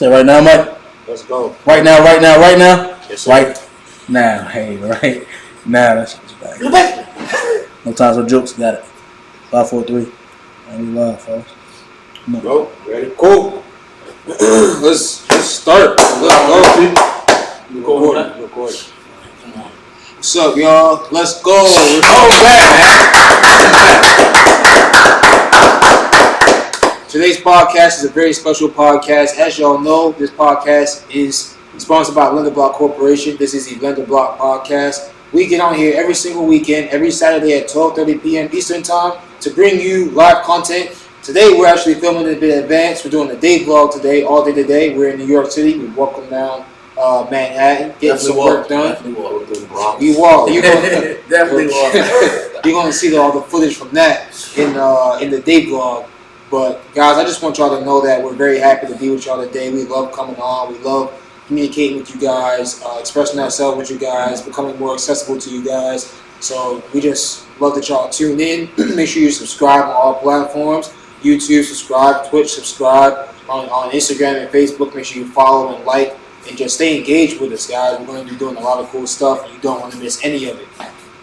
Say right now, Mike. Let's go. Right now. Yes, sir. Right now. Hey, right now. That's what's back. No times or jokes. Got it. 5, 4, 3. And we live, folks. Go. Ready? Cool. Let's start. Let's go. Record. What's up, y'all? Let's go. We're back. Today's podcast is a very special podcast. As y'all know, this podcast is sponsored by Lenderblock Corporation. This is the Lenderblock podcast. We get on here every single weekend, every Saturday at 12:30 p.m. Eastern Time to bring you live content. Today, we're actually filming in a bit in advance. We're doing a day vlog today, all day today. We're in New York City. We're walking down Manhattan, getting some work done. We walk. You're gonna, definitely walk. You're going to see all the footage from that in the day vlog. But guys, I just want y'all to know that we're very happy to be with y'all today. We love coming on. We love communicating with you guys, expressing ourselves with you guys, becoming more accessible to you guys. So we just love that y'all tune in. Make sure you subscribe on all platforms. YouTube, subscribe. Twitch, subscribe. On Instagram and Facebook, make sure you follow and like. And just stay engaged with us, guys. We're going to be doing a lot of cool stuff, and you don't want to miss any of it.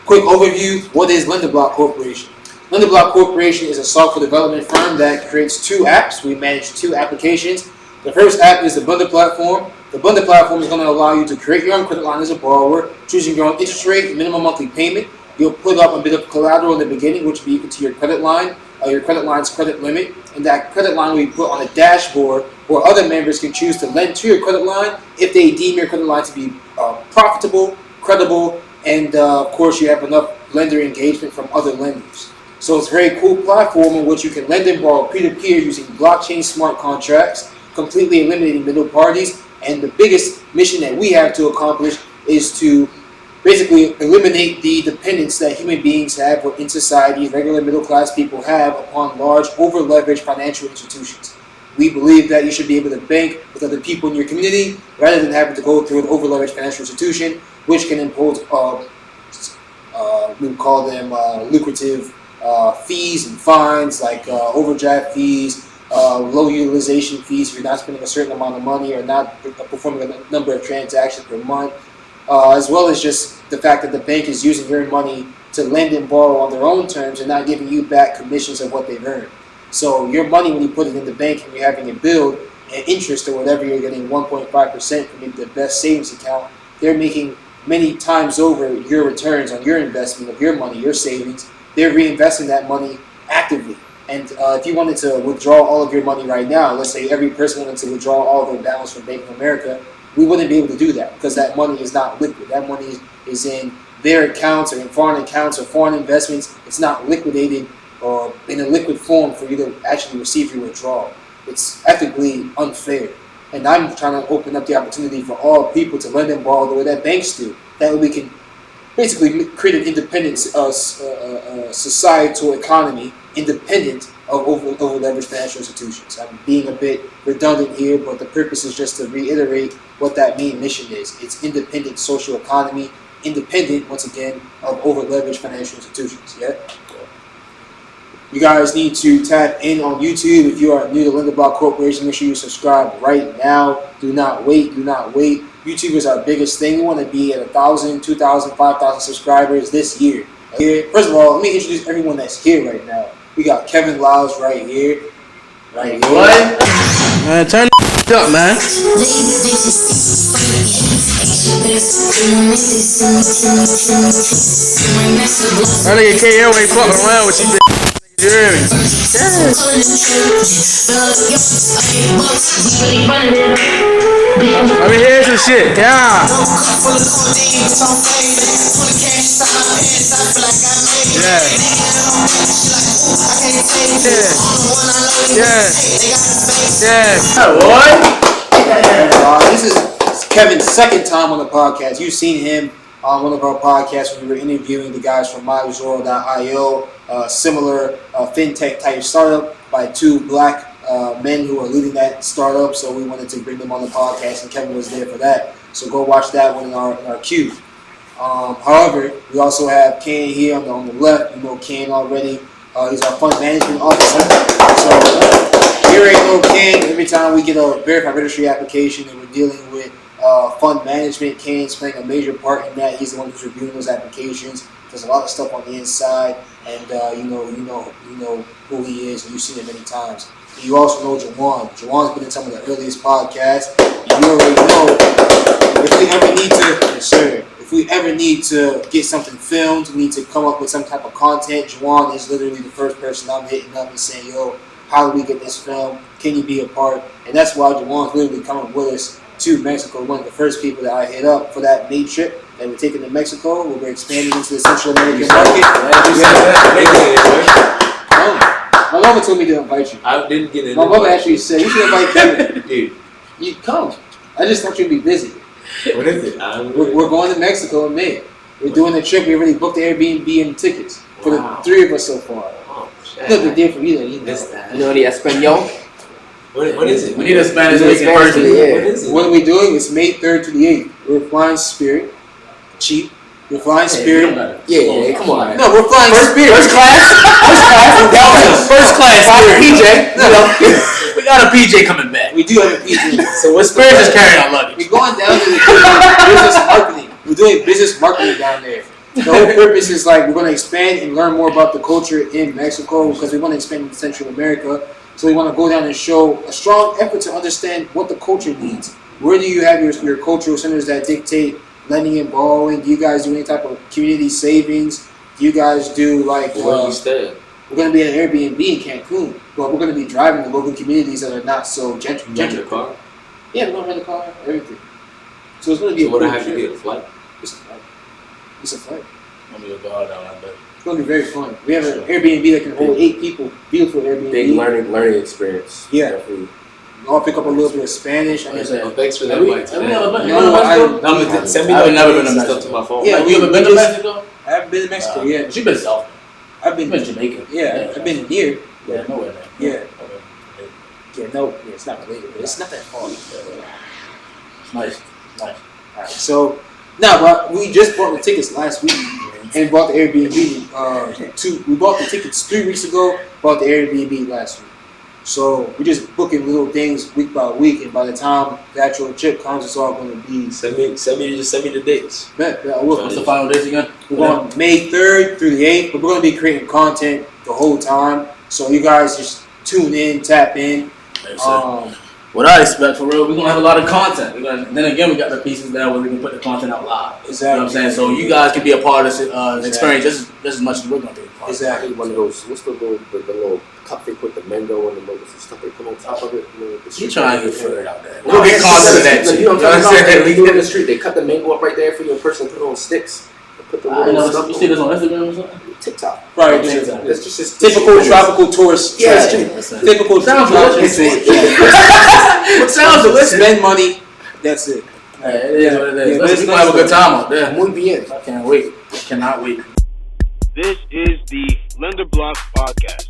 Quick overview. What is Lenderblock Corporation? Lenderblock Corporation is a software development firm that creates 2 apps. We manage 2 applications. The first app is the Blender platform. The Blender platform is going to allow you to create your own credit line as a borrower, choosing your own interest rate, minimum monthly payment. You'll put up a bit of collateral in the beginning, which will be equal to your credit line, your credit line's credit limit, and that credit line will be put on a dashboard where other members can choose to lend to your credit line if they deem your credit line to be profitable, credible, and of course you have enough lender engagement from other lenders. So it's a very cool platform in which you can lend and borrow peer-to-peer using blockchain smart contracts, completely eliminating middle parties. And the biggest mission that we have to accomplish is to basically eliminate the dependence that human beings have in society, regular middle-class people have upon large, over-leveraged financial institutions. We believe that you should be able to bank with other people in your community rather than having to go through an over-leveraged financial institution, which can impose, we would call them lucrative fees and fines like overdraft fees, low utilization fees if you're not spending a certain amount of money or not performing a number of transactions per month, as well as just the fact that the bank is using your money to lend and borrow on their own terms and not giving you back commissions of what they've earned. So your money, when you put it in the bank and you're having it build an interest or whatever, you're getting 1.5% from maybe the best savings account. They're making many times over your returns on your investment of your money, your savings. They're reinvesting that money actively. And if you wanted to withdraw all of your money right now, let's say every person wanted to withdraw all of their balance from Bank of America, we wouldn't be able to do that because that money is not liquid. That money is in their accounts or in foreign accounts or foreign investments. It's not liquidated or in a liquid form for you to actually receive your withdrawal. It's ethically unfair. And I'm trying to open up the opportunity for all people to lend and borrow the way that banks do. That way we can basically create an independent societal economy independent of over-leveraged financial institutions. I'm being a bit redundant here, but the purpose is just to reiterate what that main mission is. It's independent social economy, independent, once again, of over-leveraged financial institutions. Yeah? You guys need to tap in on YouTube. If you are new to Lenderblock Corporation, make sure you subscribe right now. Do not wait. Do not wait. YouTube is our biggest thing. We want to be at 1,000, 2,000, 5,000 subscribers this year. First of all, let me introduce everyone that's here right now. We got Kevin Liles right here. Right here. What? Man, turn up, man. That nigga KO ain't fucking around with you, bitch. You hear me? Let me hear some shit. Yeah. Yeah. What? This is Kevin's second time on the podcast. You've seen him on one of our podcasts when we were interviewing the guys from MyZoro.io, similar fintech type startup by 2 black men who are leading that startup. So we wanted to bring them on the podcast, and Kevin was there for that. So go watch that one in our queue. However, we also have Ken here on the left. You know Ken already. He's our fund management officer. So already know Ken. Every time we get a verified registry application and we're dealing with fund management, Ken's playing a major part in that. He's the one who's reviewing those applications. There's a lot of stuff on the inside, and you know who he is, and you've seen it many times. And you also know Jawan. Jawan's been in some of the earliest podcasts. And you already know if we ever need to get something filmed, we need to come up with some type of content. Jawan is literally the first person I'm hitting up and saying, "Yo, how do we get this filmed? Can you be a part?" And that's why Jawan's literally coming with us to Mexico. One of the first people that I hit up for that May trip that we're taking to Mexico, where we're expanding into the Central American market. My mama told me to invite you. I didn't get it. My mama actually said, "You should invite Kevin." Dude. You come. I just thought you'd be busy. What is it? We're going to Mexico in May. We're doing the trip. We already booked the Airbnb and tickets for the three of us so far. Oh, shit. Look, the day for you that you know the Espanol? What is it? We need a Spanish speaking person. Yeah. What is it? What are we doing? It's May 3rd to the 8th. We're flying Spirit. Cheap. We're flying Spirit. Yeah, come on. No, we're flying Spirit. First class. First class. PJ. We got a PJ coming back. We do have a PJ. So we're Spirit just carrying our luggage. We're going down to the business marketing. We're doing business marketing down there. The whole purpose is like we're going to expand and learn more about the culture in Mexico because we want to expand in Central America. So we want to go down and show a strong effort to understand what the culture needs. Where do you have your cultural centers that dictate lending and borrowing? Do you guys do any type of community savings? Do you guys do like... Where do you stay? We're going to be at an Airbnb in Cancun, but we're going to be driving the local communities that are not so gentrified. Rent a car? Yeah, we're going to rent a car, everything. So it's going to be So what I have to get, a flight? It's a flight. It's a flight. I'm going to go out like that. It's going to be very fun. We have an Airbnb that can hold 8 people. Beautiful Airbnb. Big learning experience. Yeah. Definitely. I'll pick up a little bit of Spanish. I mean, Oh, thanks for that. Have we Mike. ever been? Send me I've the never been to links and Mexico. stuff to my phone. Yeah, You ever been to Mexico? I haven't been to Mexico yet. You've been south. I've been You've been Jamaica. Yeah, I've been near. Yeah, nowhere there. Yeah. Yeah, no, yeah, it's not related, but it's not that far. It's nice. Nice. Alright, so now, but we just bought the tickets last week and bought the Airbnb. We bought the tickets 3 weeks ago. Bought the Airbnb last week. So we're just booking little things week by week, and by the time the actual trip comes, it's all going to be. Send me the dates. Bet, I will. What's the final dates again? We're going May 3rd through the 8th, but we're going to be creating content the whole time. So you guys just tune in, tap in. What I expect for real, we're gonna have a lot of content. Then again, we got the pieces there where we can put the content out live. Exactly. You know what I'm saying? So you guys can be a part of this experience just as much as we're gonna be. Exactly. One of those. What's the little cup they put the mango and the lotus and stuff they put on top of it? You trying to get further out there? We'll get content of that too. You know what I'm talking about? We We in the street. They cut the mango up right there for you in person. Put it on sticks. Put the little stuff. You see this on Instagram or something? TikTok. Right. That's just Typical tropical tourist. Yeah. Typical tropical tourist. What sounds delicious? Spend money. That's it. Hey, it is what it is. Yeah, We're gonna have a good time out there. Muy bien. I can't wait. I cannot wait. This is the Lenderblock podcast.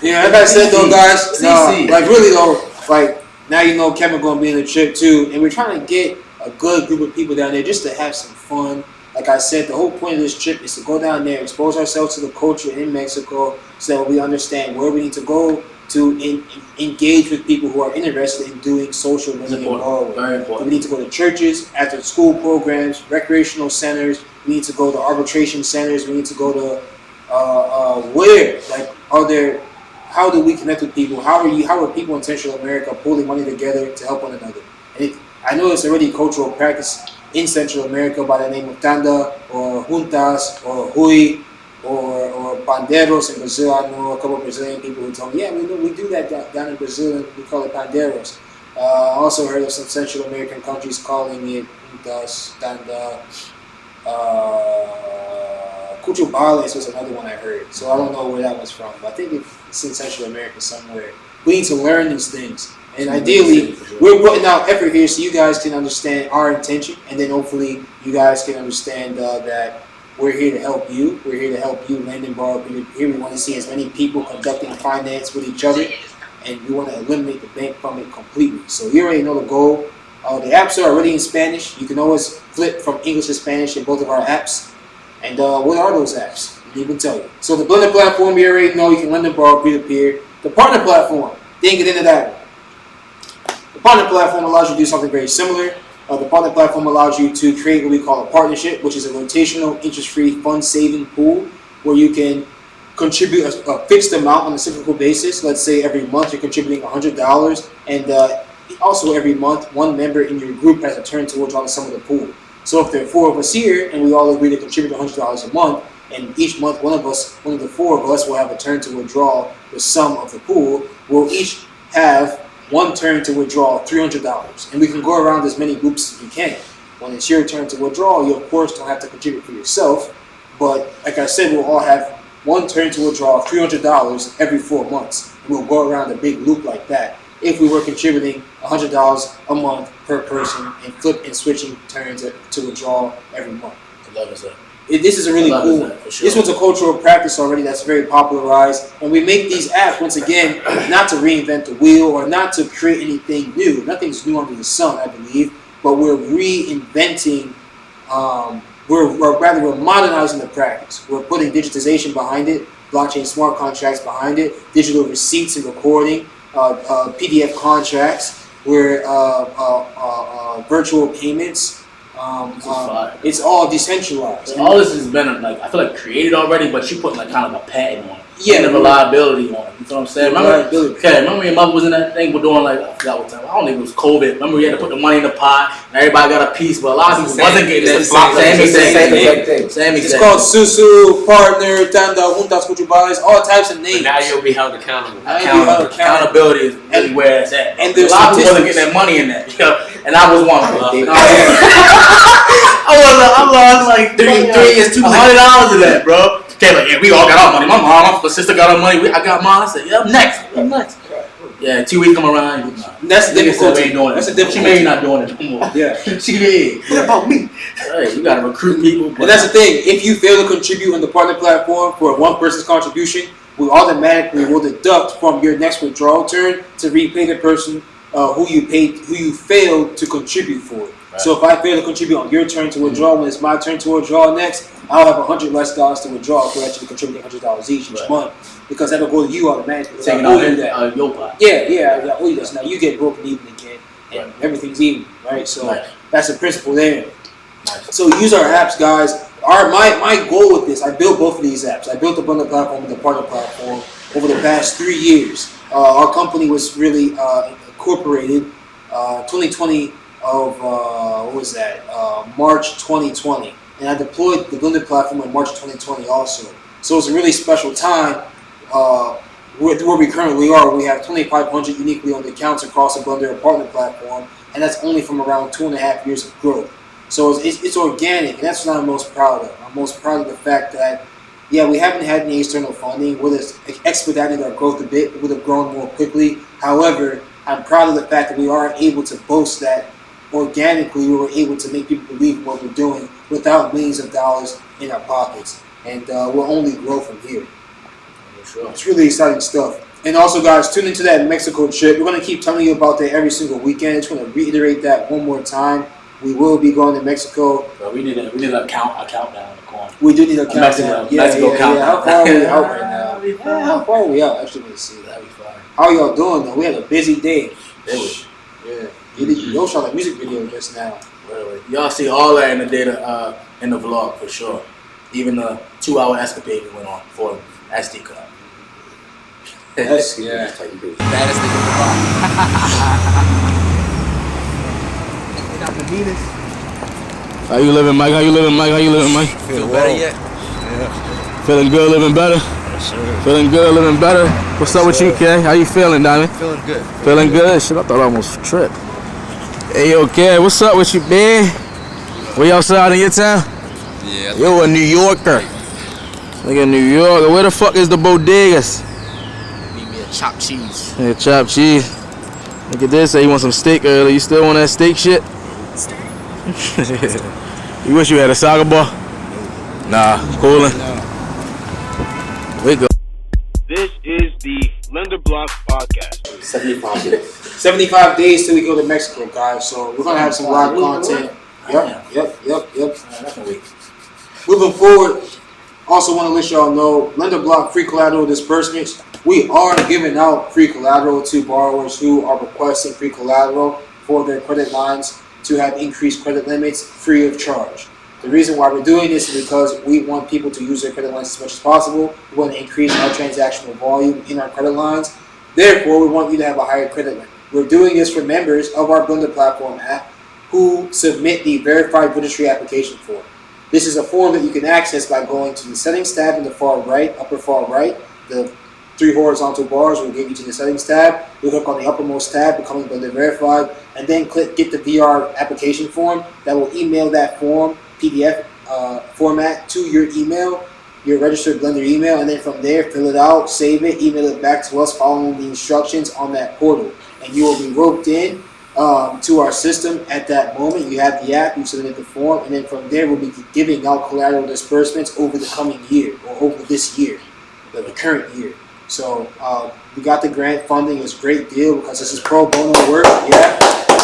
Yeah, like I said though, guys, CC. like really though, like now you know Kevin gonna be in the trip too, and we're trying to get a good group of people down there just to have some fun. Like I said, the whole point of this trip is to go down there, expose ourselves to the culture in Mexico, so that we understand where we need to go to engage with people who are interested in doing social learning and borrowing. Very important. We need to go to churches, after school programs, recreational centers. We need to go to arbitration centers. We need to go to where, like, how do we connect with people? How are people in Central America pulling money together to help one another? And I know it's already cultural practice in Central America by the name of tanda or juntas or hui or panderos in Brazil. I know a couple of Brazilian people who told me, yeah, we do that down in Brazil, and we call it panderos. I also heard of some Central American countries calling it juntas, tanda. Cuchubales was another one I heard, so I don't know where that was from, but I think it's in Central America somewhere. We need to learn these things, and ideally, we're putting out effort here so you guys can understand our intention, and then hopefully you guys can understand that we're here to help you. We're here to help you lend and borrow. Here we want to see as many people conducting finance with each other, and we want to eliminate the bank from it completely. So you already know the goal. The apps are already in Spanish. You can always flip from English to Spanish in both of our apps. And what are those apps? I didn't even tell you. So the Blender platform, you already know you can lend and borrow peer-to-peer. The partner platform, Didn't get into that. The partner platform allows you to do something very similar. The partner platform allows you to create what we call a partnership, which is a rotational interest-free fund saving pool where you can contribute a fixed amount on a cyclical basis. Let's say every month you're contributing $100, and also every month one member in your group has a turn to withdraw the sum of the pool. So if there are 4 of us here and we all agree to contribute $100 a month, and each month one of the 4 of us will have a turn to withdraw the sum of the pool, we'll each have one turn to withdraw $300, and we can go around as many groups as we can. When it's your turn to withdraw, you of course don't have to contribute for yourself, but like I said, we'll all have one turn to withdraw $300 every 4 months. And we'll go around a big loop like that if we were contributing $100 a month per person and flip and switching turns to withdraw every month. I love it, This is a really cool. Sure. This one's a cultural practice already that's very popularized, and we make these apps once again not to reinvent the wheel or not to create anything new. Nothing's new under the sun, I believe, but we're reinventing. We're modernizing the practice. We're putting digitization behind it, blockchain smart contracts behind it, digital receipts and recording, PDF contracts, we're virtual payments. It's all decentralized. All this has been like, I feel like created already, but you put like kind of a patent on it. Yeah, and a reliability on it. You know what I'm saying? Remember when your mother was in that thing, we're doing like, I forgot what time. I don't think it was COVID. Remember we had to put the money in the pot, and everybody got a piece, but a lot of people wasn't getting that. Same It's called Susu, Partner, Tanda, Juntas Cuchubales, all types of names. But now you'll be held accountable. Accountability is really where it's at. And a lot of people wasn't getting that money in that. And I was one of them. I lost like $3 years, $200 of that, bro. Okay, like, yeah, we all got our money. My mom, my sister got our money. I got mine. I said, yeah, I'm next. Yeah, 2 weeks come around. That's the difficulty. That's the difficulty. She may not doing it no more. Yeah. She may. What about me? Hey, you gotta recruit people. And that's the thing. If you fail to contribute on the partner platform for one person's contribution, we automatically will deduct from your next withdrawal turn to repay the person who you failed to contribute for. Right. So if I fail to contribute on your turn to withdraw, when it's my turn to withdraw next, I'll have $100 less to withdraw for actually contributing $100 each month, because that'll go to you automatically. Taking out your pot. Yeah, I owe you this. Now you get broken even again, and everything's even, right? So that's the principle there. Nice. So use our apps, guys. My goal with this, I built both of these apps. I built the bundle platform and the partner platform over the past 3 years. Our company was really incorporated 2020 of March 2020, and I deployed the Blender platform in March 2020 also. So it's a really special time where we currently are. We have 2,500 uniquely owned accounts across the Blender and partner platform, and that's only from around 2.5 years of growth. So it's organic, and that's what I'm most proud of. I'm most proud of the fact that, yeah, we haven't had any external funding. Would have expedited our growth a bit. It would have grown more quickly. However, I'm proud of the fact that we are able to boast that organically we were able to make people believe in what we're doing without millions of dollars in our pockets. And we'll only grow from here. Sure. It's really exciting stuff. And also, guys, tune into that Mexico trip. We're going to keep telling you about that every single weekend. I just want to reiterate that one more time. We will be going to Mexico. But we need a countdown. We do need a countdown. Mexico countdown. How far are we out right now? How far are we out? Actually, let me see. That'd be fine. How y'all doing though? We had a busy day. Yeah. You shot a music video just now. Really. Y'all see all that in the data in the vlog for sure. Even the 2-hour escapade we went on for an SD card. Baddest thing in the How you living, Mike? Feel better yet? Yeah. Feeling good, living better? Yes, sir. Feeling good, living better? What's up with you, Kay? How you feeling, Diamond? Feeling good. Feeling good? Shit, I thought I almost tripped. Hey, okay, what's up with you, man? We outside in your town? Yeah. Yo, a New Yorker. Nigga, New York. Where the fuck is the bodegas? Need me a chopped cheese. Yeah, chopped cheese. Look at this. Say you want some steak earlier. You still want that steak shit? You wish you had a soccer ball? Nah, coolin'. Wake up. This is the Lenderblock Podcast. 75 days. 75 days till we go to Mexico, guys. So we're gonna have some live content. Yep. Moving forward, also want to let y'all know Lenderblock free collateral disbursements. We are giving out free collateral to borrowers who are requesting free collateral for their credit lines to have increased credit limits free of charge. The reason why we're doing this is because we want people to use their credit lines as much as possible. We want to increase our transactional volume in our credit lines. Therefore, we want you to have a higher credit limit. We're doing this for members of our Blender platform app who submit the verified registry application form. This is a form that you can access by going to the settings tab in the far right, upper far right. The 3 horizontal bars will get you to the settings tab. You click on the uppermost tab, becoming Blender verified, and then click get the VR application form. That will email that form, PDF format, to your email, your registered Blender email, and then from there, fill it out, save it, email it back to us following the instructions on that portal. And you will be roped in to our system at that moment. You have the app, you submit the form, and then from there, we'll be giving out collateral disbursements over the coming year, or over this year, the current year. So we got the grant funding. It's a great deal because this is pro bono work. Yeah.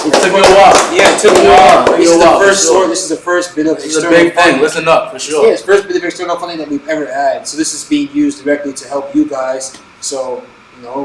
It took me a while. Yeah, it took a while. This is the first sort. This is the first bit of external funding. It's a big thing. Listen up, for sure. Yeah, it's the first bit of external funding that we've ever had. So this is being used directly to help you guys. So,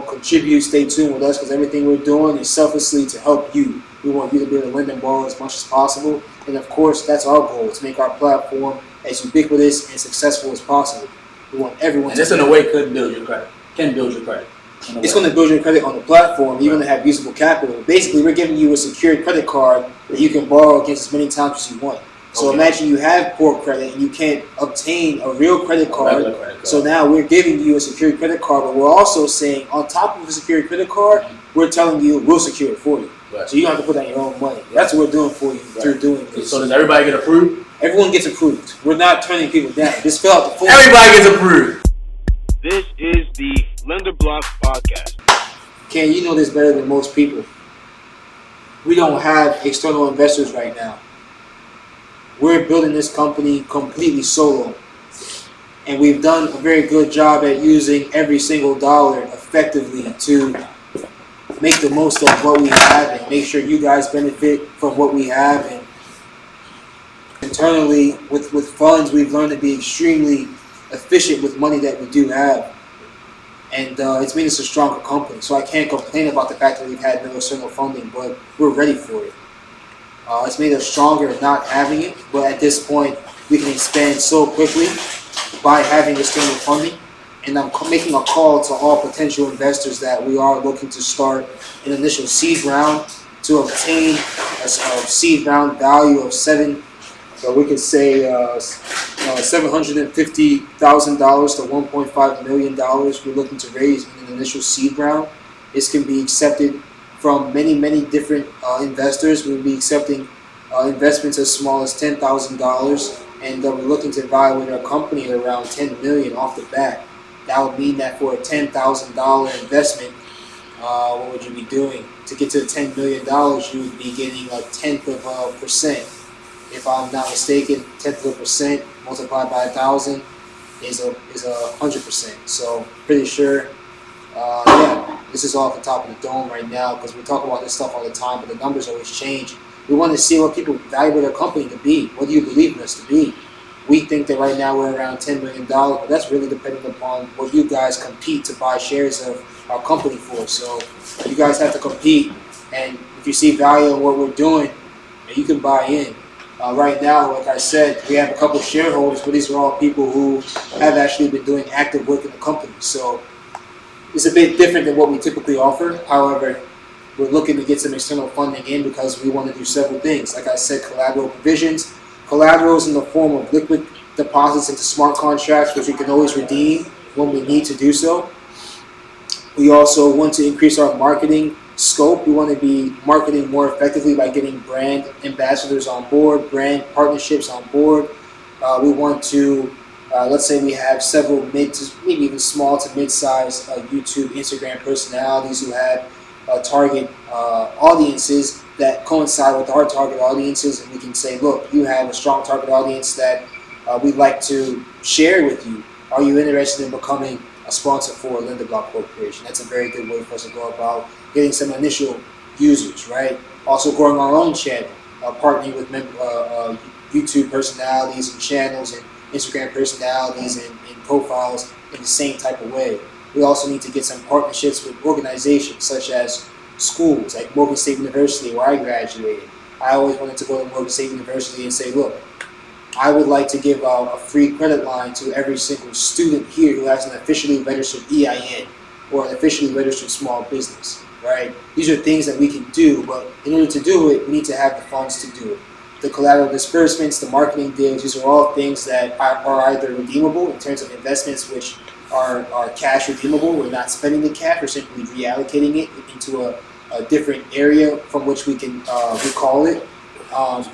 contribute, stay tuned with us because everything we're doing is selflessly to help you. We want you to be able to lend and borrow as much as possible. And of course, that's our goal, to make our platform as ubiquitous and successful as possible. We want everyone and this in a way could build your credit. Can build your credit. It's going to build your credit on the platform. You're going to have usable capital. Basically, we're giving you a secured credit card that you can borrow against as many times as you want. So imagine you have poor credit and you can't obtain a real credit card. So now we're giving you a secured credit card, but we're also saying on top of a secured credit card, we're telling you we'll secure it for you. Right. So you don't have to put down your own money. That's what we're doing for you through doing this. So does everybody get approved? Everyone gets approved. We're not turning people down. Just fill out the form. Everybody gets approved. This is the Lenderblock podcast. Ken, you know this better than most people. We don't have external investors right now. We're building this company completely solo. And we've done a very good job at using every single dollar effectively to make the most of what we have and make sure you guys benefit from what we have. And internally, with funds, we've learned to be extremely efficient with money that we do have. And it's made us a stronger company. So I can't complain about the fact that we've had no external funding, but we're ready for it. It's made us stronger not having it, but at this point, we can expand so quickly by having external funding. And I'm making a call to all potential investors that we are looking to start an initial seed round to obtain a seed round value of $750,000 to $1.5 million. We're looking to raise in an initial seed round. This can be accepted from many different investors. We'll be accepting investments as small as $10,000, and we're looking to evaluate our company at around $10 million off the bat. That would mean that for a $10,000 investment, what would you be doing? To get to $10 million, you would be getting a 0.1%. If I'm not mistaken, 0.1% multiplied by 1,000 is 100%. So pretty sure, this is all at the top of the dome right now because we talk about this stuff all the time, but the numbers always change. We want to see what people evaluate our company to be. What do you believe in us to be? We think that right now we're around $10 million, but that's really dependent upon what you guys compete to buy shares of our company for. So you guys have to compete, and if you see value in what we're doing, you can buy in. Right now, like I said, we have a couple of shareholders, but these are all people who have actually been doing active work in the company. So it's a bit different than what we typically offer. However, we're looking to get some external funding in because we want to do several things. Like I said, collateral provisions. Collaterals in the form of liquid deposits into smart contracts, which we can always redeem when we need to do so. We also want to increase our marketing scope. We want to be marketing more effectively by getting brand ambassadors on board, brand partnerships on board. We want to, let's say we have several mid to maybe even small to mid-size YouTube, Instagram personalities who have target audiences that coincide with our target audiences, and we can say, look, you have a strong target audience that we'd like to share with you. Are you interested in becoming a sponsor for Lenderblock Corporation? That's a very good way for us to go about getting some initial users, right? Also growing our own channel, partnering with YouTube personalities and channels and Instagram personalities and profiles in the same type of way. We also need to get some partnerships with organizations such as schools, like Morgan State University, where I graduated. I always wanted to go to Morgan State University and say, look, I would like to give out a free credit line to every single student here who has an officially registered EIN or an officially registered small business, right? These are things that we can do, but in order to do it, we need to have the funds to do it. The collateral disbursements, the marketing deals, these are all things that are either redeemable in terms of investments, which are cash redeemable. We're not spending the cash, we're simply reallocating it into a different area from which we can recall it.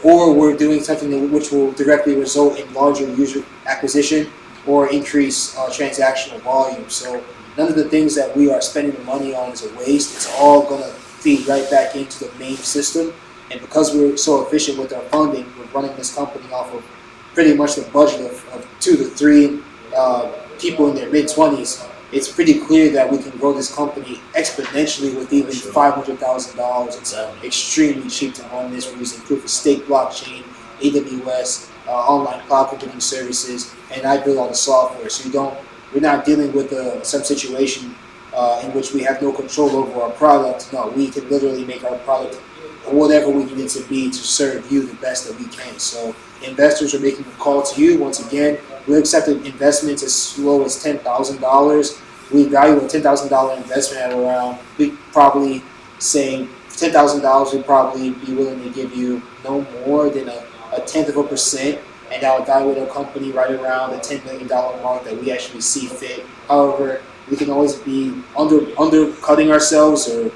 Or we're doing something which will directly result in larger user acquisition or increase transactional volume. So none of the things that we are spending the money on is a waste. It's all going to feed right back into the main system. And because we're so efficient with our funding, we're running this company off of pretty much the budget of 2 to 3 people in their mid-20s. It's pretty clear that we can grow this company exponentially with even $500,000. It's extremely cheap to run this. We're using proof of stake blockchain, AWS, online cloud computing services, and I build all the software. So we're not dealing with some situation in which we have no control over our product. No, we can literally make our product whatever we need it to be to serve you the best that we can. So investors are making a call to you. Once again, we're accepting investments as low as $10,000. We value a $10,000 investment at around, we probably saying $10,000 we'd probably be willing to give you no more than a tenth of a percent, and that would evaluate a company right around the $10 million mark that we actually see fit. However, we can always be undercutting ourselves, or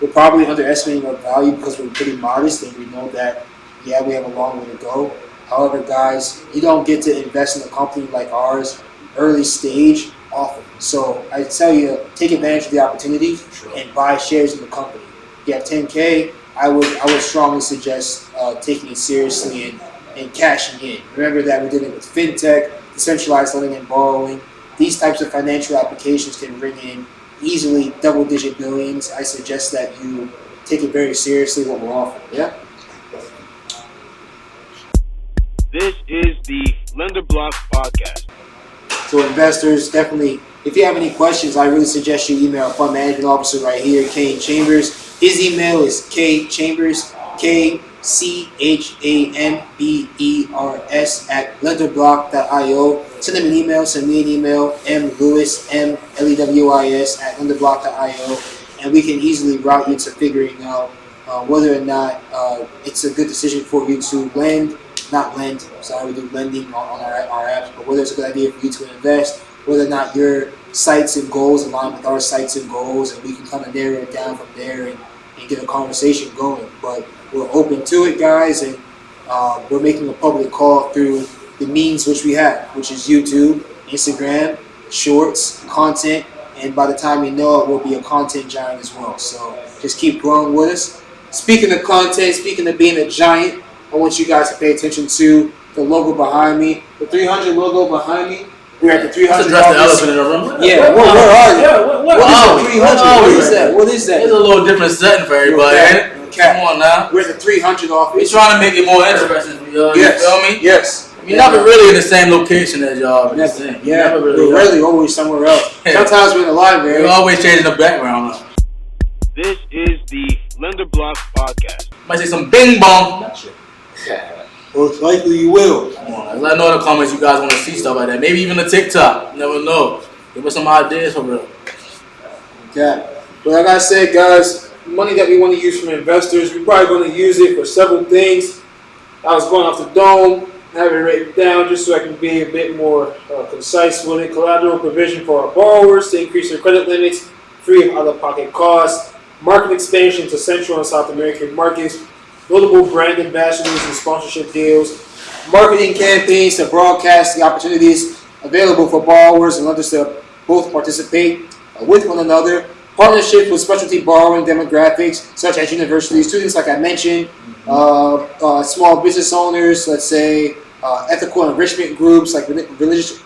we're probably underestimating our value because we're pretty modest and we know that, yeah, we have a long way to go. However, guys, you don't get to invest in a company like ours early stage often. So I tell you, take advantage of the opportunity and buy shares in the company. If you have 10K, I would strongly suggest taking it seriously and cashing in. Remember that we're dealing with fintech, decentralized lending and borrowing. These types of financial applications can bring in easily double-digit millions. I suggest that you take it very seriously what we're offering. Yeah. This is the Lenderblock podcast. So investors, definitely, if you have any questions, I really suggest you email our fund management officer right here, Kane Chambers. His email is kchambers, KCHAMBERS @lenderblock.io. Send him an email, send me an email, mlewis, MLEWIS @lenderblock.io, and we can easily route you to figuring out whether or not it's a good decision for you to we do lending on our apps, but whether it's a good idea for you to invest, whether or not your sites and goals align with our sites and goals, and we can kind of narrow it down from there and get a conversation going. But we're open to it, guys, and we're making a public call through the means which we have, which is YouTube, Instagram, shorts, content, and by the time you know it, we'll be a content giant as well. So just keep growing with us. Speaking of content, speaking of being a giant, I want you guys to pay attention to the logo behind me, the 300 logo behind me. We're at the 300. Address the elephant in the room. Yeah, where are you? What is are the we? 300? What is that? It's a little different setting for everybody, ain't it? Come on now. We're at the 300 office. We're trying to make it more interesting for y'all. Yes. You feel me? Yes. We're never really in the same location as y'all. Never. Yeah, we're really always somewhere else. Sometimes we're in the library. We're always changing the background. This is the Lenderblock podcast. Might say some bing bong. Most likely you will. Come on, let us know in the comments you guys want to see stuff like that. Maybe even a TikTok. You never know. Give us some ideas for real. Okay. But like I said, guys, money that we want to use from investors, we're probably going to use it for several things. I was going off the dome, having it written down just so I can be a bit more concise with it. Collateral provision for our borrowers to increase their credit limits, free of out-of-pocket costs. Market expansion to Central and South American markets. Notable brand ambassadors and sponsorship deals. Marketing campaigns to broadcast the opportunities available for borrowers and lenders to both participate with one another. Partnerships with specialty borrowing demographics such as university students, like I mentioned, small business owners, let's say ethical enrichment groups like religious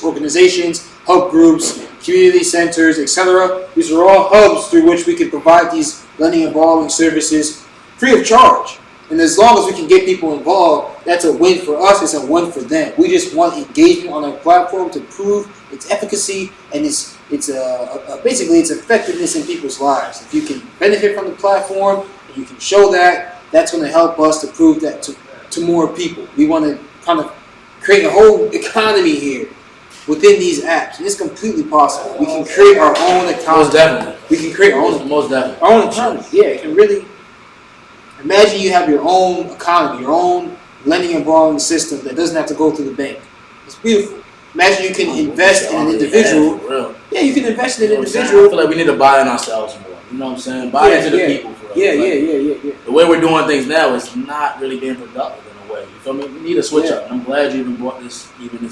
organizations, hub groups, community centers, etc. These are all hubs through which we can provide these lending and borrowing services free of charge. And as long as we can get people involved, that's a win for us, it's a win for them. We just want engagement on our platform to prove its efficacy and its basically its effectiveness in people's lives. If you can benefit from the platform and you can show that, that's going to help us to prove that to more people. We want to kind of create a whole economy here within these apps, and it's completely possible. We can create our own economy. Most definitely. We can create our own, most definitely. our own economy. Yeah, it can really. Imagine you have your own economy, your own lending and borrowing system that doesn't have to go through the bank. It's beautiful. Imagine you can invest in an individual. Yeah, you can invest in an individual. I feel like we need to buy in ourselves more. You know what I'm saying? Buy into the people. For real. Yeah. The way we're doing things now is not really being productive in a way. You feel me? We need a switch up. And I'm glad you even brought this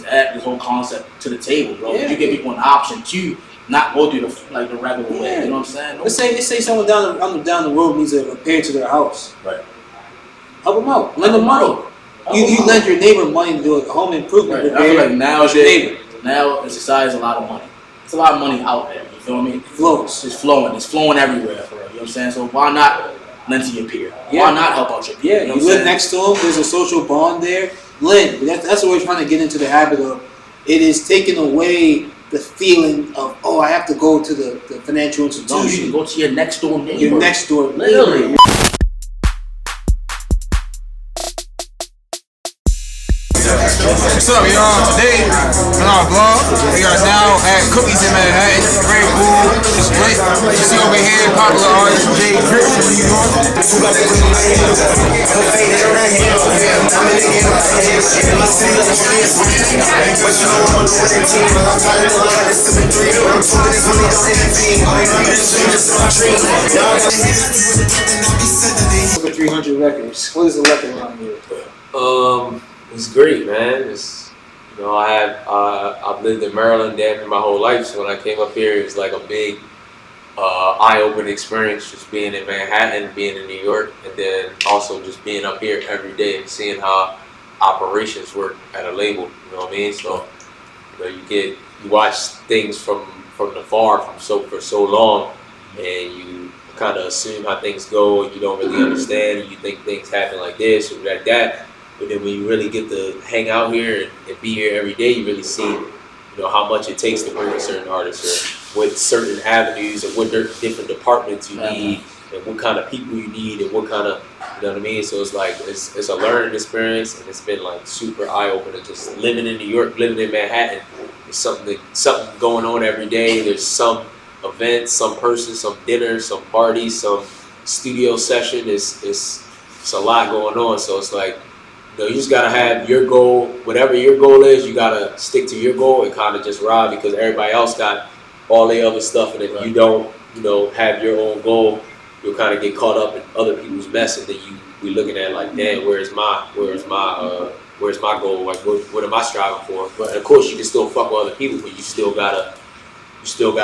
app, this whole concept to the table, bro. Yeah. You give people an option to not go through the regular way. You know what I'm saying? Let's say someone down the road needs a repair to their house. Right. Help them out. Lend them money. You lend your neighbor money to do a home improvement. Right. I feel like now in society is a lot of money. It's a lot of money out there. You feel me? It flows. It's flowing. It's flowing everywhere. For real. You know what I'm saying? So why not lend to your peer? Yeah. Why not help out your peer? Yeah, You know you what I'm live saying? next to them. There's a social bond there. Lend. That's what we're trying to get into the habit of. It is taking away the feeling of, oh, I have to go to the financial No, institution. you can go to your next door neighbor. Your next door neighbor. Literally. What's up, y'all? Today, on our vlog, we are now at Cookies in Manhattan. Very cool. It's lit. You see over here, popular artist Jay Drip from New York. Over 300 records. What is the record around here? It's great, man. It's, you know, I've lived in Maryland damn near my whole life, so when I came up here, it was like a big eye-opening experience just being in Manhattan, being in New York, and then also just being up here every day and seeing how operations work at a label. You know what I mean? So, you know, you watch things from afar for so long, and you kind of assume how things go, and you don't really understand, and you think things happen like this or like that. But then when you really get to hang out here and be here every day, you really see, you know, how much it takes to bring a certain artist, or what certain avenues or what different departments you need, and what kind of people you need, and what kind of, you know what I mean? So it's like, it's a learning experience, and it's been like super eye-opening just living in New York, living in Manhattan. There's something going on every day. There's some events, some person, some dinner, some party, some studio session. It's a lot going on. So it's like, you know, you just gotta have your goal, whatever your goal is, you gotta stick to your goal and kind of just ride, because everybody else got all the other stuff, and if you don't, you know, have your own goal, you'll kind of get caught up in other people's mess, and then you be looking at like, damn, where's my goal? Like, what am I striving for? But of course, you can still fuck with other people, but you still gotta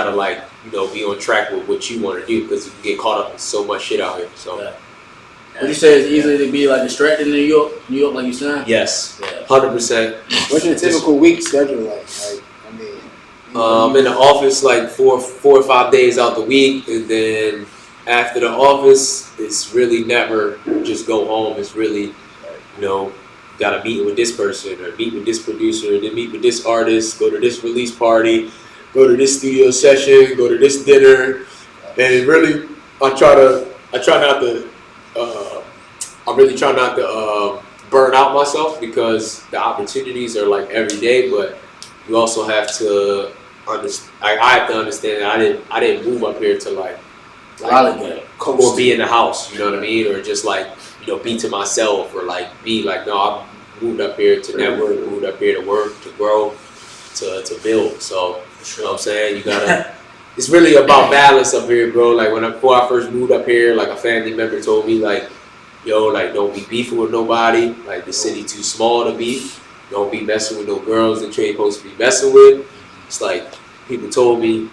like, you know, be on track with what you want to do, because you can get caught up in so much shit out here. So. Yeah. Would you say it's easy to be like distracted in New York, like you said? Yes, Yeah. 100%. What's your typical week schedule like? I'm in the office like four or 5 days out the week, and then after the office, it's really never just go home. It's really, you know, got to meet with this person, or meet with this producer, then meet with this artist, go to this release party, go to this studio session, go to this dinner, and really, I really try not to burn out myself, because the opportunities are like every day, but you also have to understand. I have to understand that I didn't move up here to like or be in the house, you know what I mean, or just like, you know, be to myself, or like be like, no, I moved up here to network, moved up here to work, to grow, to build. So you know what I'm saying, you gotta. It's really about balance up here, bro. Like before I first moved up here, like a family member told me, like, yo, like, don't be beefing with nobody. Like, the city too small to beef. Don't be messing with no girls that you ain't supposed to be messing with. It's like, people told me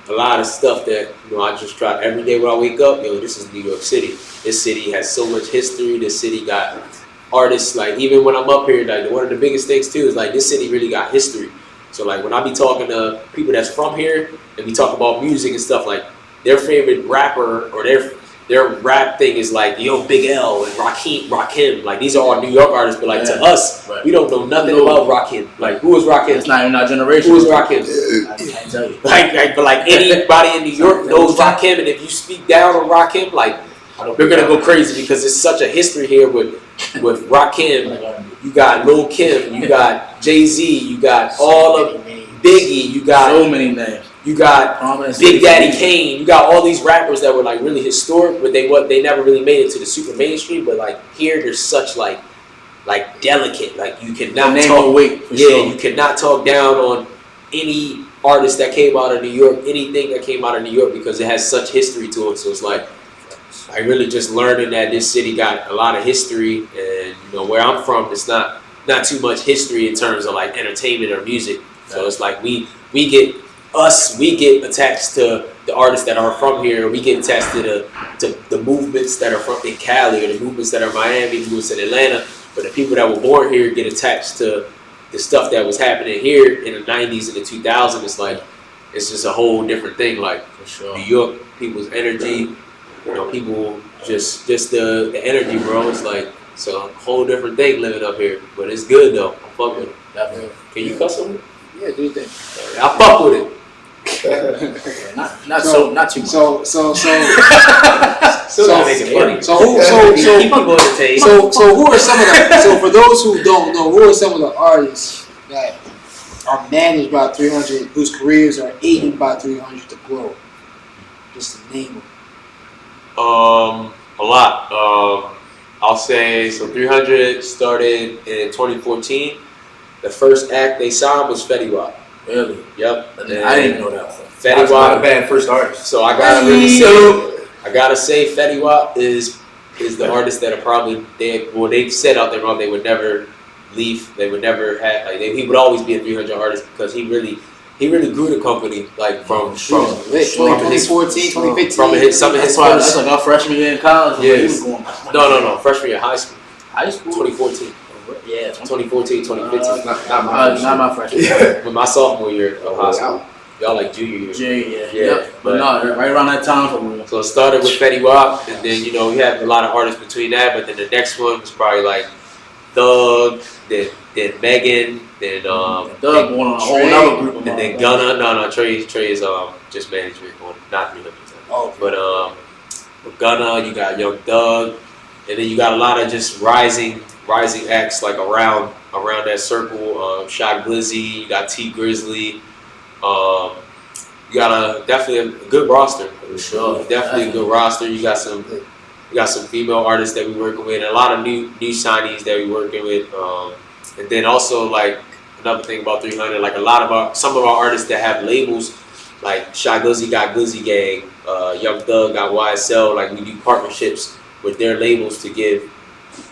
a lot of stuff that, you know, I just try every day when I wake up. Yo, this is New York City. This city has so much history. This city got artists. Like, even when I'm up here, like, one of the biggest things too is like, this city really got history. So like, when I be talking to people that's from here and we talk about music and stuff, like, their favorite rapper or their rap thing is like Yo Big L and Rakim. Like these are all New York artists, but like to us, we don't know nothing about Rakim. Like who is Rakim? It's not even our generation. Who is Rakim? I can't tell you. But like anybody in New York knows Rakim, and if you speak down on Rakim, like they're gonna go crazy because it's such a history here with Rakim. You got Lil Kim, you got Jay-Z, you got all of Biggie, you got so many names. You got Big Daddy Kane. You got all these rappers that were like really historic, but they never really made it to the super mainstream. But like here, there's such like delicate. Like you cannot talk. You cannot talk down on any artist that came out of New York, anything that came out of New York, because it has such history to it. So it's like I really just learning that this city got a lot of history, and you know where I'm from, it's not too much history in terms of like entertainment or music. So it's like we get attached to the artists that are from here. We get attached to the movements that are from in Cali, or the movements that are Miami, movements in Atlanta. But the people that were born here get attached to the stuff that was happening here in the 90s and the 2000s. It's like it's just a whole different thing. Like For sure. New York, people's energy, you know, people just the energy, bro. It's like it's a whole different thing living up here. But it's good though. I fuck with it. Definitely. Can you cuss on it? Yeah, do your thing. I fuck with it. Not too much. So who are some of the? So for those who don't know, who are some of the artists that are managed by 300, whose careers are aided by 300 to grow? Just to name them. A lot. I'll say so. 300 started in 2014. The first act they signed was Fetty Wap. Really? Yep. I didn't know that. Fetty Wap, a bad first artist. So I gotta say Fetty Wap is the artist that are probably they said out there they would never leave. They would never have he would always be a 300 artist because he really grew the company like from 2014, 2015. From some of his That's like our freshman year in college. Yes. No, freshman year high school. High school? 2014. Yeah, 2014, 2015. not my freshman year. With my sophomore year of high school. Y'all like junior year. Yeah. But no, right around that time for me. So it started with Fetty Wap, and then we had a lot of artists between that. But then the next one was probably like Thug, then Megan, then Thug going on a whole other group of and then Gunna. No, Trey is just management on not 300. Oh, but Gunna, you got Young Thug, and then you got a lot of just rising acts like around that circle. Shot Glizzy, you got T Grizzly. You got definitely a good roster. For sure. Definitely a good roster. You got some female artists that we working with, and a lot of new signees that we working with. And then also like another thing about 300, like some of our artists that have labels, like Shot Glizzy got Glizzy Gang, Young Thug got YSL. Like we do partnerships with their labels to give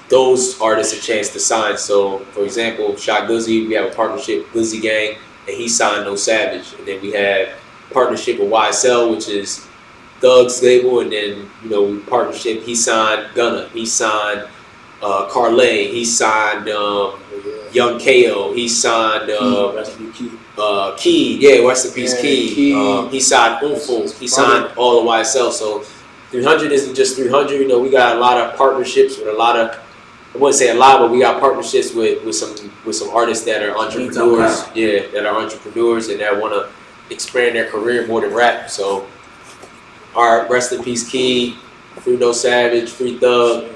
those artists a chance to sign. So for example, Shot Glizzy, we have a partnership with Glizzy Gang, and he signed No Savage. And then we have a partnership with YSL, which is Thug's label, and then partnership. He signed Gunna, he signed Carlay, he signed Young KO, he signed Key, rest in peace Key. He signed Unfo, he signed all of YSL. So 300 isn't just 300. We got a lot of partnerships with a lot of. I wouldn't say a lot, but we got partnerships with some artists that are entrepreneurs. Yeah, that are entrepreneurs and that want to expand their career more than rap. So, rest in peace, Key, Free No Savage, Free Thug,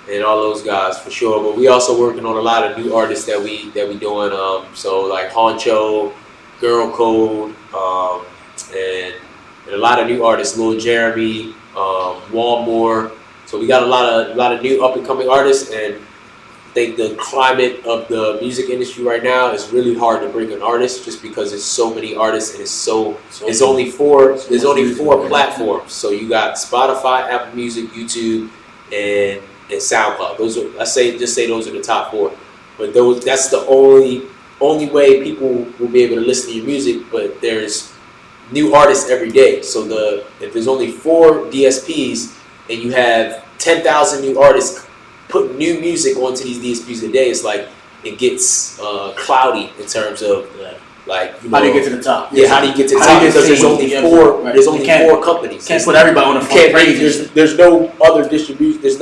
and all those guys for sure. But we also working on a lot of new artists that we doing. So like Honcho, Girl Code, and a lot of new artists, Lil Jeremy, Walmore. So we got a lot of new up and coming artists, and I think the climate of the music industry right now is really hard to bring an artist just because there's so many artists and there's only four platforms. So you got Spotify, Apple Music, YouTube, and SoundCloud. Just say those are the top four. But that's the only way people will be able to listen to your music. But there's new artists every day. So if there's only 4 DSPs and you have 10,000 new artists putting new music onto these DSPs a day, it's like it gets cloudy in terms of Like, How do you get to the top? Yeah, how do you get to the How do top? you get Because there's seen? only Yeah, four. right. There's You only can't- 4 companies. Can't put everybody on the front page. There's no other distribution. There's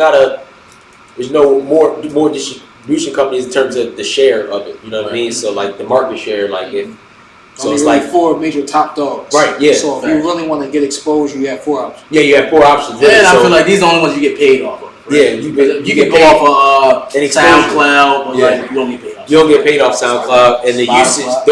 no more distribution companies in terms of the share of it. You know what I mean? So like the market share, like if so Only it's really like 4 major top dogs. Right, yeah. So if you really want to get exposure, you have 4 options. yeah, you have 4 options. Yeah, and I so, feel like these are the only ones you get paid off of. Right? Yeah, you can go off of an exposure. SoundCloud, but Yeah. like you don't get paid off. You don't get paid off SoundCloud, and the usage. Spotify.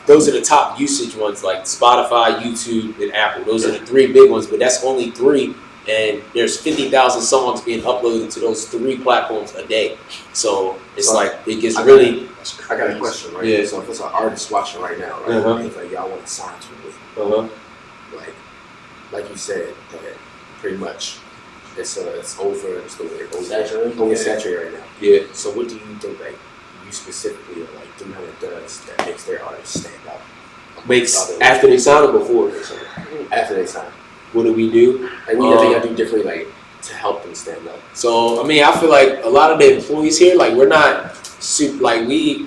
Those are the top usage ones, like Spotify, YouTube, and Apple. Those are the 3 big ones, but that's only 3. And there's 50,000 songs being uploaded to those 3 platforms a day. So it's like it gets really. I got a question, right? Yeah. So if it's an artist watching right now, right? Uh-huh. And it's like, y'all want to sign to me. Like you said, that pretty much it's over. It's Saturated? oversaturated right now. Yeah. So what do you think, like, you specifically, or like 300 does that makes their artists stand out? Makes Other- after they sign or before. After they sign. What do we do? Like, what do you think I do differently, like, to help them stand up? So I mean, I feel like a lot of the employees here, like we're not super, like we,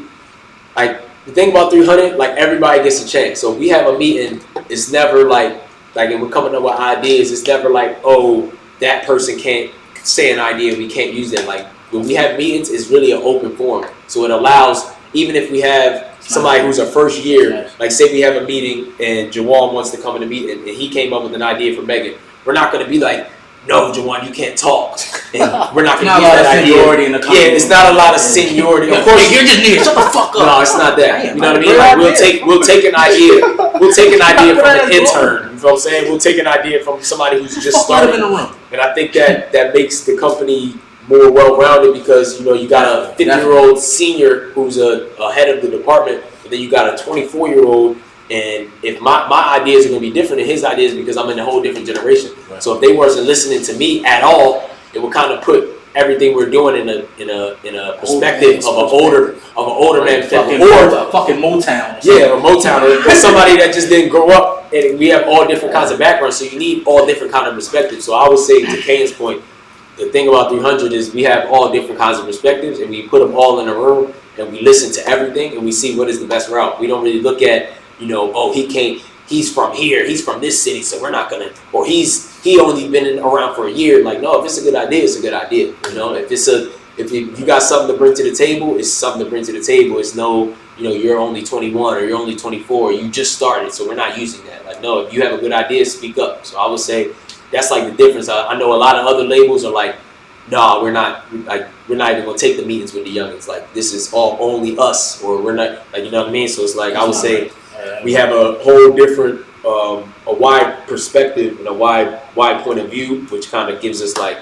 like the thing about 300, like everybody gets a chance. So if we have a meeting, it's never like if we're coming up with ideas, it's never like, oh, that person can't say an idea, we can't use that. Like when we have meetings, it's really an open forum. So it allows, even if we have somebody who's a first year, like say we have a meeting and Jawan wants to come in the meeting and he came up with an idea for Megan, we're not going to be like, no, Jawan, you can't talk. And we're not going to use that idea. In the Yeah, it's not a lot of seniority. Of course, you're just needed. Shut the fuck up. no, it's not that. You know what I mean? Like we'll take an idea. We'll take an idea from an intern. You know what I'm saying? We'll take an idea from somebody who's just starting. in the room. And I think that makes the company more well-rounded because, you know, you got a 50-year-old senior who's a head of the department, and then you got a 24-year-old, and if my ideas are going to be different than his ideas because I'm in a whole different generation. Right. So if they wasn't listening to me at all, it would kind of put everything we're doing in a perspective of an older man, or fucking Motown. Yeah, or Motown, or somebody that just didn't grow up. And we have all different kinds of backgrounds, so you need all different kinds of perspectives. So I would say, to Kane's point, the thing about 300 is we have all different kinds of perspectives, and we put them all in a room, and we listen to everything, and we see what is the best route. We don't really look at, you know, oh, he's from here, he's from this city, so we're not gonna, or he only been around for a year. Like, no, if it's a good idea, it's a good idea. You know, if you got something to bring to the table, it's something to bring to the table. It's no, you know, you're only 21 or you're only 24, or you just started, so we're not using that. Like, no, if you have a good idea, speak up. So I would say that's like the difference. I know a lot of other labels are like, no, we're not even gonna take the meetings with the youngins. Like, this is all only us, or we're not, like, you know what I mean? So it's like, I would say we have a whole different, a wide perspective and a wide point of view, which kind of gives us like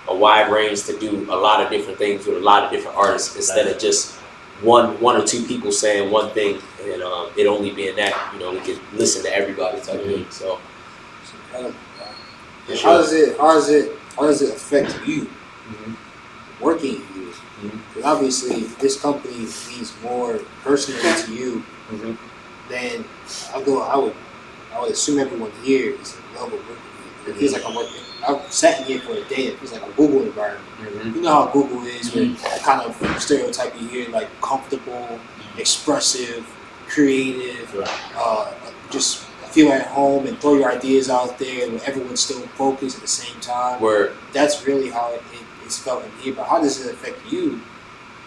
a wide range to do a lot of different things with a lot of different artists, instead of just one or two people saying one thing and it only being that, you know, we can listen to everybody type of thing. So How does it affect you working here? Because obviously this company means more personally to you than I would assume everyone here is in love with working here. It feels like I'm working. I've sat in here for a day. It feels like a Google environment. You know how Google is, with that kind of stereotype you hear, like comfortable, expressive, creative, just feel at home and throw your ideas out there where everyone's still focused at the same time. Word. That's really how it's felt in here. But how does it affect you?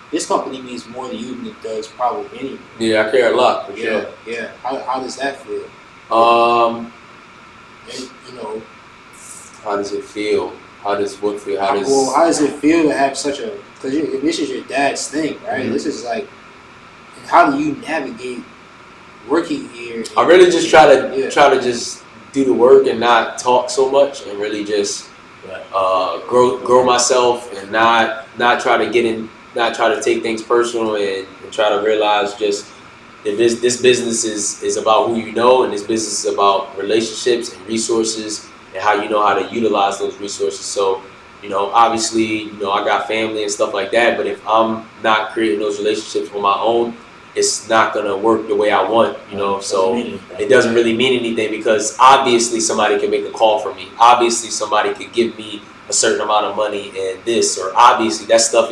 This company means more to you than it does probably anyone. Yeah, I care a lot for sure. Yeah. How does that feel? And, you know. How does it feel? How does it feel? How does it feel to have such a? Because this is your dad's thing, right? This is like, and how do you navigate working here? I really just try to just do the work and not talk so much, and really just grow myself, and not try to take things personal, and try to realize just that this business is about who you know, and this business is about relationships and resources, and how you know how to utilize those resources. So, you know, obviously, you know, I got family and stuff like that, but if I'm not creating those relationships on my own, it's not gonna work the way I want, you know. So it doesn't really mean anything, because obviously somebody can make a call for me. Obviously somebody could give me a certain amount of money and this, or obviously that stuff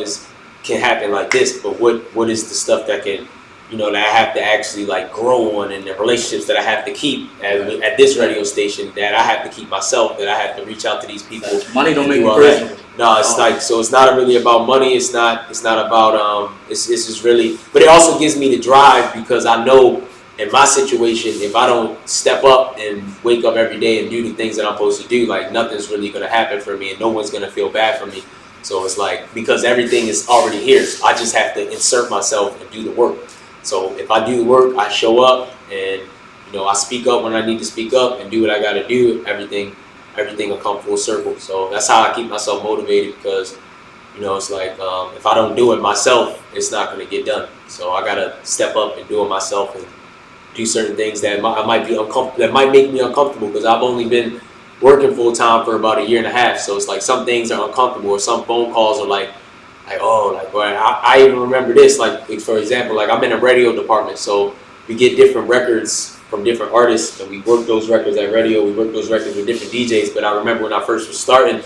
can happen like this, but what is the stuff that can you know, that I have to actually like grow on, and the relationships that I have to keep at this radio station that I have to keep myself, that I have to reach out to these people. Money don't make you personal. No, it's like, so it's not really about money. It's not about, it's just really, but it also gives me the drive because I know in my situation, if I don't step up and wake up every day and do the things that I'm supposed to do, like nothing's really going to happen for me and no one's going to feel bad for me. So it's like, because everything is already here, so I just have to insert myself and do the work. So if I do the work, I show up and, you know, I speak up when I need to speak up and do what I got to do. Everything will come full circle. So that's how I keep myself motivated because, you know, it's like if I don't do it myself, it's not going to get done. So I got to step up and do it myself and do certain things that might be uncomfortable, that might make me uncomfortable because I've only been working full time for about 1.5 years. So it's like some things are uncomfortable or some phone calls are like, oh, like, boy, I even remember this, like, for example, like I'm in a radio department, so we get different records from different artists, and we work those records at radio, we work those records with different DJs, but I remember when I first was starting,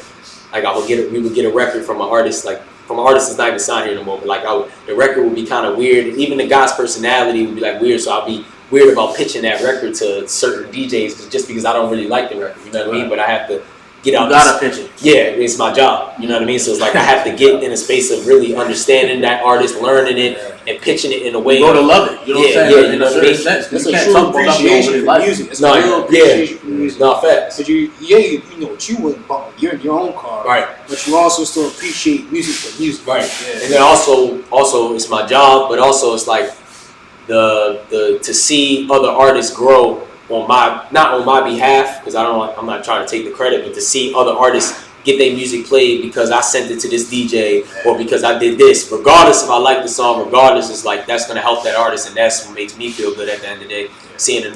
like, we would get a record from an artist, like, from an artist that's not even signed here anymore, but like, the record would be kind of weird, and even the guy's personality would be, like, weird, so I'll be weird about pitching that record to certain DJs, just because I don't really like the record, you know what I mean, but I have to get out. You gotta pitch it. Yeah, it's my job. You know what I mean? So it's like I have to get in a space of really understanding that artist, learning it, and pitching it in a way. You go to love it. You know what I'm saying? Yeah, like, you know what I mean? Sense, That's you a can't true talk about nothing you don't appreciation really for like. music. It's No, a real appreciation for music. No, facts. But you know what you wouldn't bump. You're in your own car. Right. But you also still appreciate music for music. Right. Yeah. And then also it's my job, but also it's like the to see other artists grow not on my behalf, because I'm not trying to take the credit, but to see other artists get their music played because I sent it to this DJ or because I did this, regardless if I like the song, regardless, it's like that's gonna help that artist, and that's what makes me feel good at the end of the day. Seeing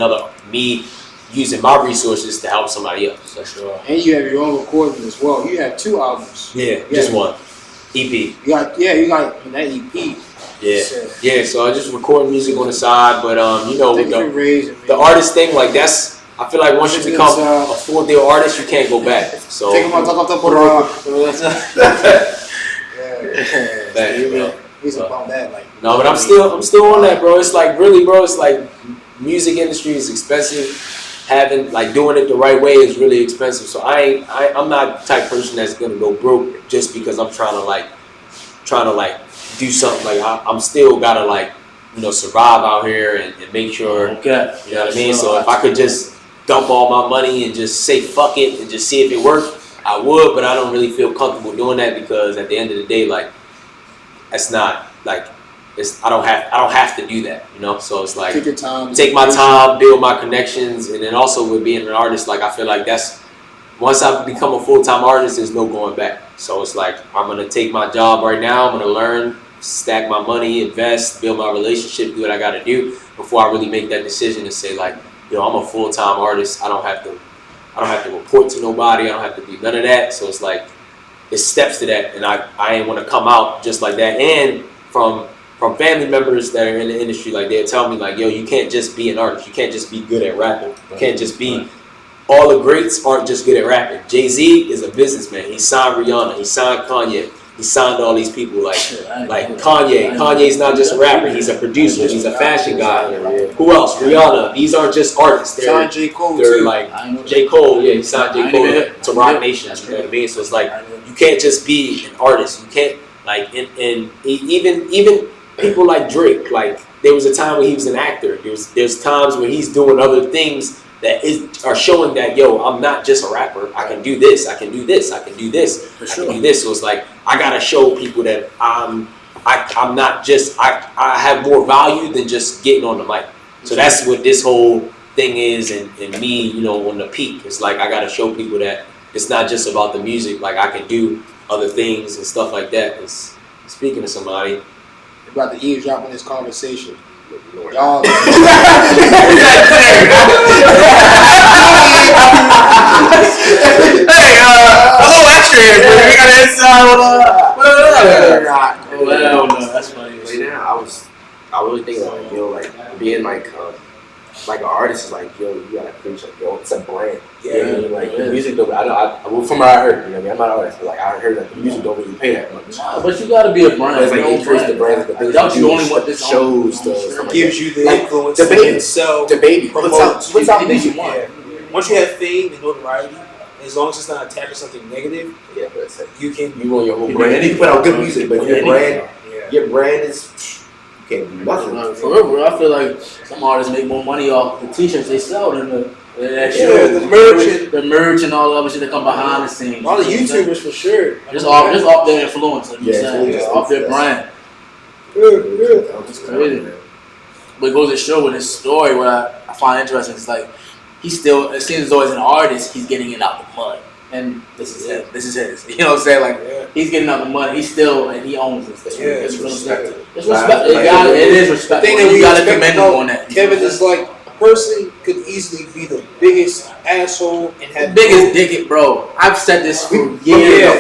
me using my resources to help somebody else. For sure. And you have your own recording as well. You have 2 albums. Yeah, just one EP. You got that EP. Yeah. So I just record music on the side, but you know, with the artist thing, like that's, I feel like once you become a full deal artist, you can't go back. So take him out, talk off the border. He's about that, like. No, but I'm still on that, bro. It's like really, bro. It's like music industry is expensive. Having like doing it the right way is really expensive. So I'm not the type of person that's gonna go broke just because I'm trying to do something. Like I'm still gotta like, you know, survive out here and make sure. Okay. You know what I mean? So if I could just dump all my money and just say fuck it and just see if it worked, I would. But I don't really feel comfortable doing that because at the end of the day, like, it's not like I don't have to do that, you know. So it's like take your time, take my time, build my connections, and then also with being an artist, like I feel like that's once I become a full-time artist, there's no going back. So it's like I'm gonna take my job right now. I'm gonna learn, stack my money, invest, build my relationship, do what I gotta do before I really make that decision and say like, you know, I'm a full-time artist. I don't have to report to nobody. I don't have to do none of that. So it's like it's steps to that, and I ain't want to come out just like that. And from family members that are in the industry, like they'll tell me like, yo, you can't just be an artist. You can't just be good at rapping. You can't just be. All the greats aren't just good at rapping. Jay-Z is a businessman. He signed Rihanna. He signed Kanye. He signed all these people like Kanye. Kanye's not just a rapper. He's a producer. He's a fashion guy. Who else? Rihanna. These aren't just artists. Signed J. Cole they're too. like J. Cole. Yeah, he signed J. Cole to Rock Nation. You know what I mean? So it's like you can't just be an artist. You can't like and even people like Drake. Like there was a time when he was an actor. There's times when he's doing other things that are showing that, yo, I'm not just a rapper. I can do this. I can do this. I can do this. For sure. I can do this. So it's like I gotta show people that I'm not just I have more value than just getting on the mic. So that's what this whole thing is, and me, you know, on the peak. It's like I gotta show people that it's not just about the music. Like I can do other things and stuff like that. It's speaking to somebody. You're about to eavesdrop on this conversation. Y'all. Hey, a little extra here, bro. We got an inside. Well, no, that's funny. Right now, I was really thinking like, you know, like being like like an artist is like, yo, you gotta preach like, yo, it's a brand. Yeah, You know what I mean? Like the music don't. Well, from what I heard, you know, what I mean, I'm not an artist, but like I heard that the music don't really pay that much. Nah, but you gotta be a brand. It's like increase the brand, the things Without that you only want this shows, stuff Gives you the like influence the to baby, then sell, the baby. promote. What's out anything there? you want. Yeah. Once you have fame and notoriety, as long as it's not attached to something negative, Yeah, but it's like, you can. you want your whole brand. And you can put out good music, but your brand, Yeah. your brand is you can't do nothing. For real, bro, I feel like some artists make more money off the t-shirts they sell than the The merch and all the other shit that come behind the scenes. all the YouTubers for sure. Just off their influence, like you Yeah, said, it's off their brand. It's crazy. But it goes to show with his story, what I find interesting is like he's still, it seems as though as an artist he's getting it out the mud, and this is him. This is his. You know what I'm saying? Like he's getting out the mud. He's still and he owns this. It's respect. It's respect. It is respect. The thing that you we gotta respect commend him about on that. Kevin is like a person could easily be the biggest asshole and have Biggest dick, bro. I've said this for years.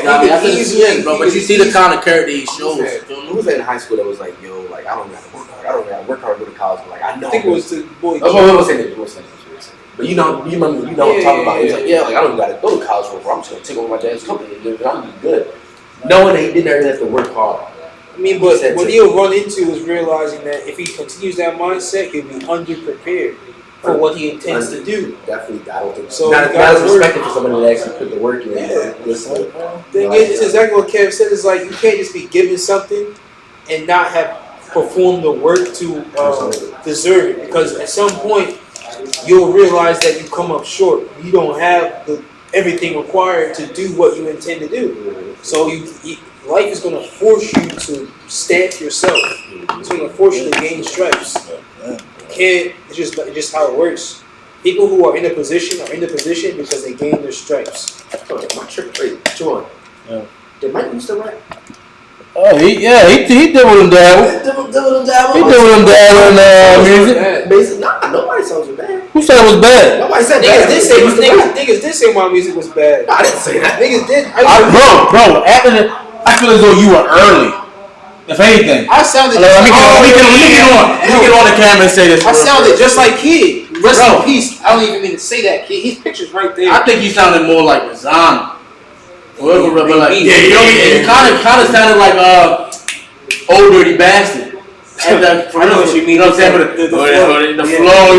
Yeah, I've he said could this for easily- years, bro. he But could you see the easily- kind of character he shows. Who was that in high school that was like, yo, like I don't gotta work hard. I don't gotta work hard to go to college, but like I know. I think it was the boy. Oh, we'll say that. We'll say that. But you know what I'm talking about. He's like, yeah, like I don't gotta go to college for. I'm just gonna take over my dad's company and I'm gonna be good. Knowing that he didn't really have to work hard. I mean, but what he'll run into is realizing that if he continues that mindset, he'll be underprepared for what he intends to do. Definitely, I don't think So so. Not you gotta as respected for somebody that actually put the work in. Yeah. Listen. Thing is, it's exactly what Kev said. Is like you can't just be given something and not have performed the work to deserve it. Because at some point, you'll realize that you come up short. You don't have everything required to do what you intend to do. So life is going to force you to stamp yourself. It's going to force you to gain stripes. You can't. It's just how it works. People who are in a position are in the position because they gain their stripes. My trick. Wait, John. Did Mike used to rap? Oh, he did with him dabble. He did with him dabble in music. Basically, nobody songs were bad. Who said it was bad? Nobody said bad. Niggas did say my music was bad. No, I didn't say that. Niggas did. Bro, I feel as though you were early. If anything. I sounded. Let me get on the camera and say this. I sounded just like Kid. Rest in peace. I don't even mean to say that, Kid. His picture's right there. I think you sounded more like Razana. Whoever, but like, you kind of sounded like Old Dirty Bastard. I know what you mean. You know what I'm saying? The flow, you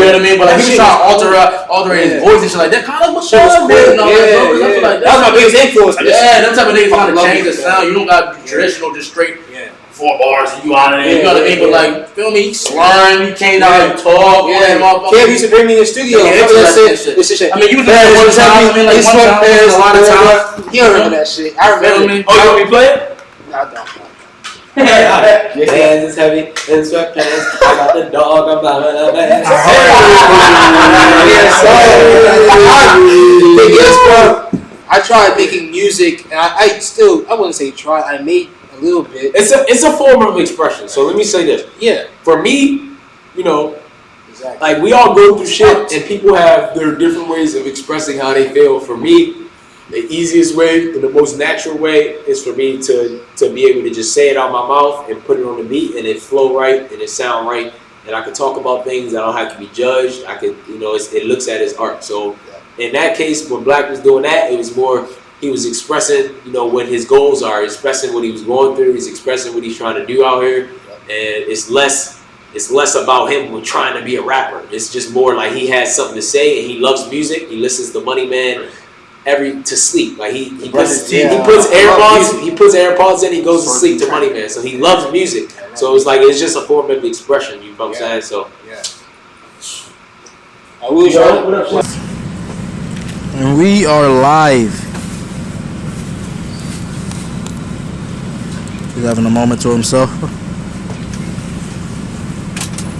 know what I mean? But like, he was trying to alter his voice and shit like that. Kind of what Sean did. That was my biggest influence. Yeah, that type of niggas trying to change the sound. You don't got to be traditional, just straight 4 bars and you out of there. You know what I mean? But like, feel me? He slurring, he changed how he talk. Kev used to bring me in the studio. I mean, you was there one time. I mean, like one time, a lot of times. You don't remember that shit. I remember it. Oh, you want me to play it? No, I don't. Your hands is heavy in sweatpants. I got the dog. I'm blah blah I tried making music, and I wouldn't say try. I made a little bit. It's a form of expression. So let me say this. Yeah. For me, you know, Exactly. like we all go through shit, and people have their different ways of expressing how they feel. For me, the easiest way, the most natural way, is for me to be able to just say it out my mouth and put it on the beat, and it flow right and it sound right, and I can talk about things. I don't have to be judged. I could, you know, it looks at as art. So in that case, when Black was doing that, it was more he was expressing, you know, what his goals are, expressing what he was going through. He's expressing what he's trying to do out here, and it's less about him trying to be a rapper. It's just more like he has something to say, and he loves music. He listens to Money Man to sleep. Like he puts AirPods in, he goes to sleep to Money Man. So he loves music. So it's just a form of expression, you know what I'm saying? So And we are live. He's having a moment to himself.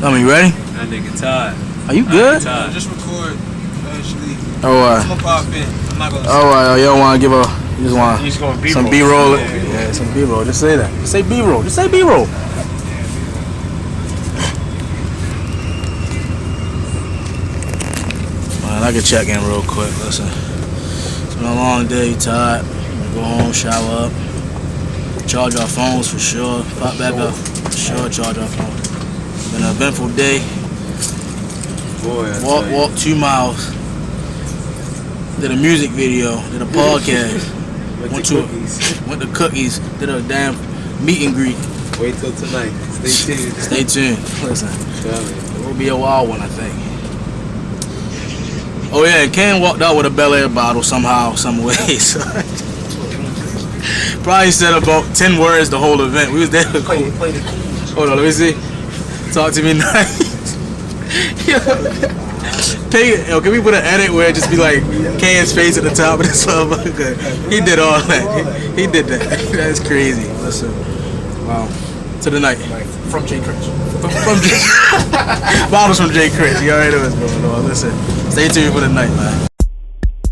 You ready? That nigga tired. Are you good? Just record. Actually, I'm gonna pop in. I'm not gonna. Alright, you don't want to you just want He's gonna B-roll. some B-roll. Yeah, some B-roll. Just say that. Just say B-roll. Just say B-roll. Man, I can check in real quick. Listen, it's been a long day. Tired. Go home, shower up, charge our phones for sure. Pop back up for sure. Charge our phones. Been an eventful day. Boy, Walk 2 miles. Did a music video. Did a podcast. Went to Cookies. Did a damn meet and greet. wait till tonight. Stay tuned. Stay tuned. Listen, it will be a wild one, I think. Oh yeah, and Ken walked out with a Bel Air bottle somehow, some way. So probably said about 10 words the whole event. We was there. Hold on, let me see. Talk to me nice. Yo, can we put an edit where it just be like Ken's face at the top of this motherfucker? He did all that. He did that. That's crazy. Listen. Wow. To the night. From Jay Critch. From Jay. Bottles from Jay Critch. You already know what's going on. Listen. Stay tuned for the night, man.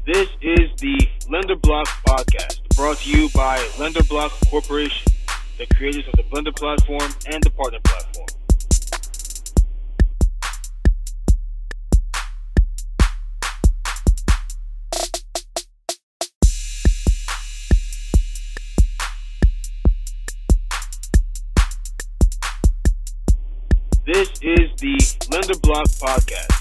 This is the Lenderblock podcast, brought to you by Lenderblock Corporation, the creators of the Blender platform and the partner platform. This is the Lenderblock podcast.